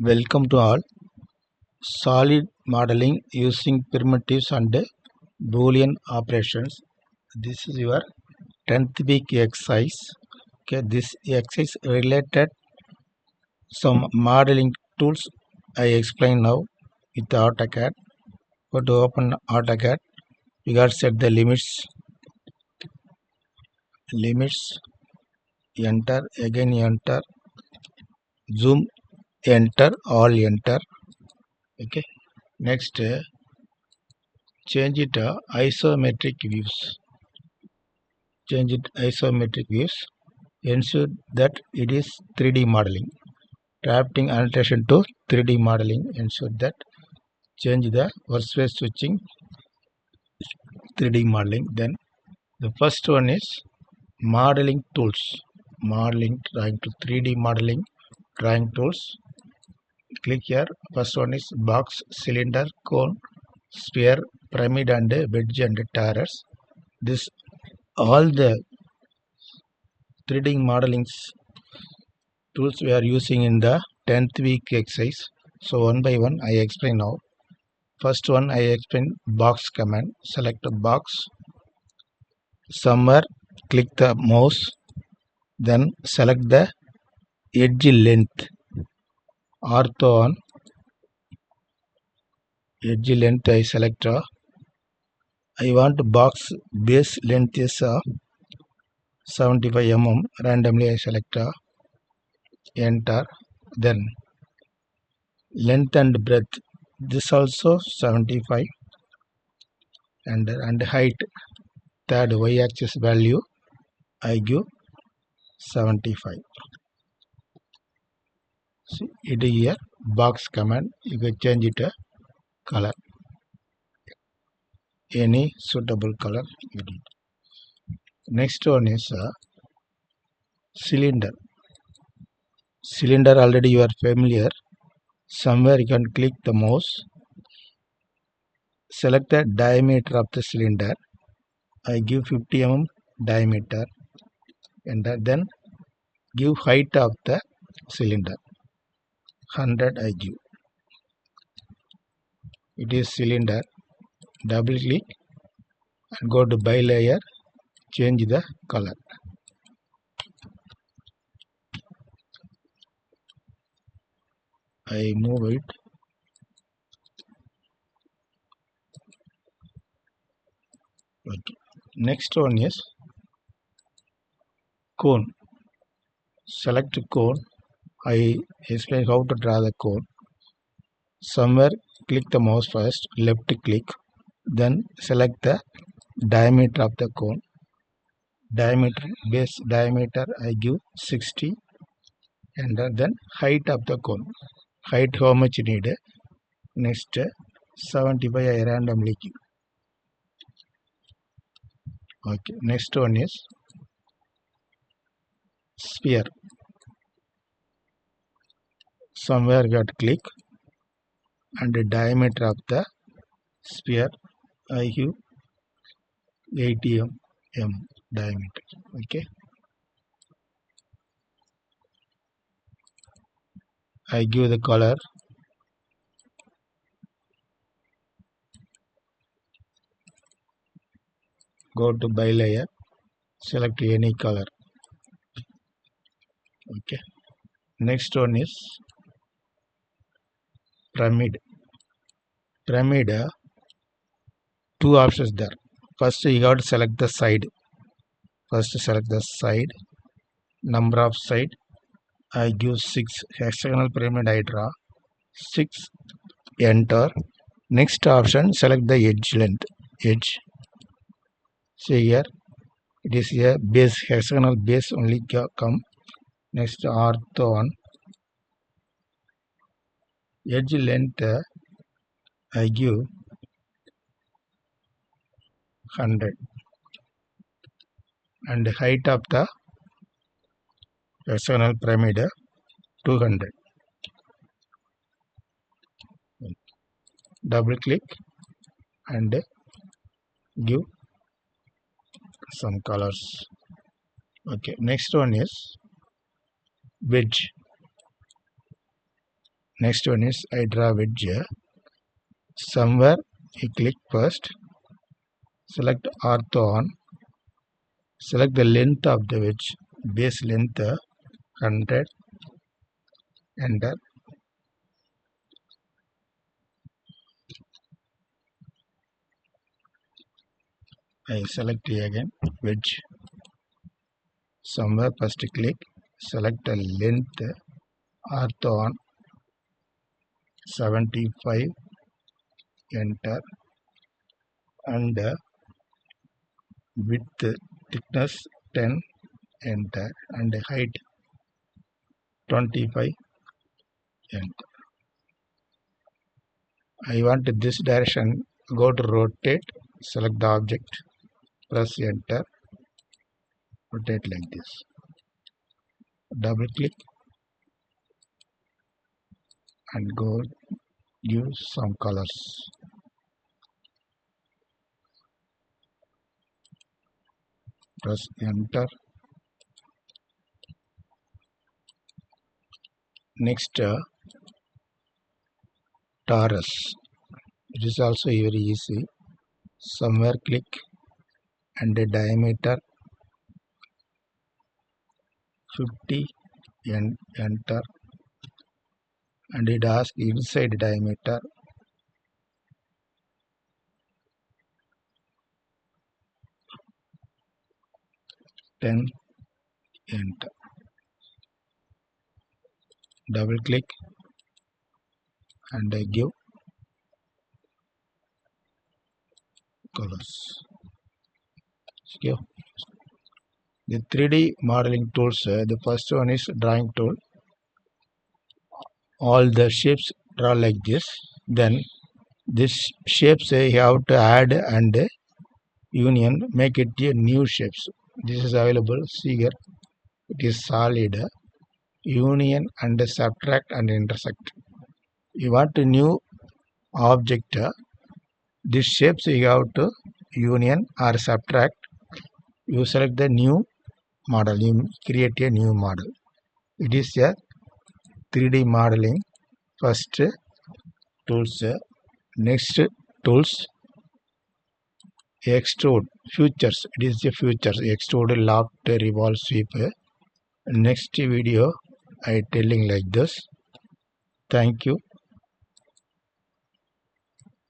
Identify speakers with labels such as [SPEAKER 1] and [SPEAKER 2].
[SPEAKER 1] Welcome to all. Solid modeling using primitives and Boolean operations. This is your 10th week exercise. Okay, this exercise related some modeling tools I explain now with Autocad. Go to open Autocad. You got to set the limits. Enter again. Enter. Zoom. Enter. All enter. Okay. Next. Change it isometric views. Change it isometric views. Ensure that it is 3D modeling. Drafting annotation to 3D modeling. Ensure that change the workspace switching 3D modeling. Then the first one is modeling tools. Modeling drawing to 3D modeling drawing tools. Click here. First one is box, cylinder, cone, sphere, pyramid and wedge and torus. This all the 3D modeling tools we are using in the 10th week exercise. So one by one I explain now. First one I explain box command. Select a box. Somewhere click the mouse. Then select the edge length. Ortho on edge length I select. I want box base length is 75 mm. Randomly I select. Enter. Then length and breadth. This also 75. And height. Third y-axis value I give 75. See it here box command. You can change it color. Any suitable color. Next one is cylinder. Cylinder already you are familiar. Somewhere you can click the mouse. Select the diameter of the cylinder. I give 50 mm diameter. And then give height of the cylinder. 100 I give. It is cylinder. Double click and go to by layer. Change the color. I move it. Okay. Next one is cone. Select cone. I explain how to draw the cone. Somewhere click the mouse first, left click, then select the diameter of the cone. Diameter, base diameter I give 60, and then height of the cone. Height how much need? Next 75 I randomly give. Okay. Next one is sphere. Somewhere got click and the diameter of the sphere I give 80 mm diameter. Okay. I give the color. Go to by layer. Select any color. Okay. Next one is pyramid. Pyramid, two options there. First you got to select the side. First select the side. Number of side I give 6. Hexagonal pyramid I draw 6. Enter. Next option select the edge length. Edge. See here it is here base, hexagonal base only come. Next ortho on edge length I give 100 and height of the hexagonal pyramid 200. Double click and give some colors. Okay. Next one is wedge. Next one is I draw wedge. Somewhere you click first, select ortho on, select the length of the wedge, base length 100, enter. I select again wedge. Somewhere first click, select the length ortho on 75, enter, and width thickness 10, enter, and height 25, enter. I want this direction, go to rotate, select the object, press enter, rotate like this. Double click and go give some colors. Press enter. Next torus. It is also very easy. Somewhere click and the diameter 50 and enter, and it asks inside diameter 10, enter. Double click and give colors. Okay. The 3D modeling tools, the first one is drawing tool. All the shapes draw like this. Then this shapes you have to add and union, make it a new shapes. This is available. See here, it is solid, union and subtract and intersect. You want a new object, this shapes you have to union or subtract. You select the new model, you create a new model. It is a 3D modeling first tools. Next tools, extrude futures. It is the futures, extrude, loft, revolve, sweep. Next video I telling like this. Thank you.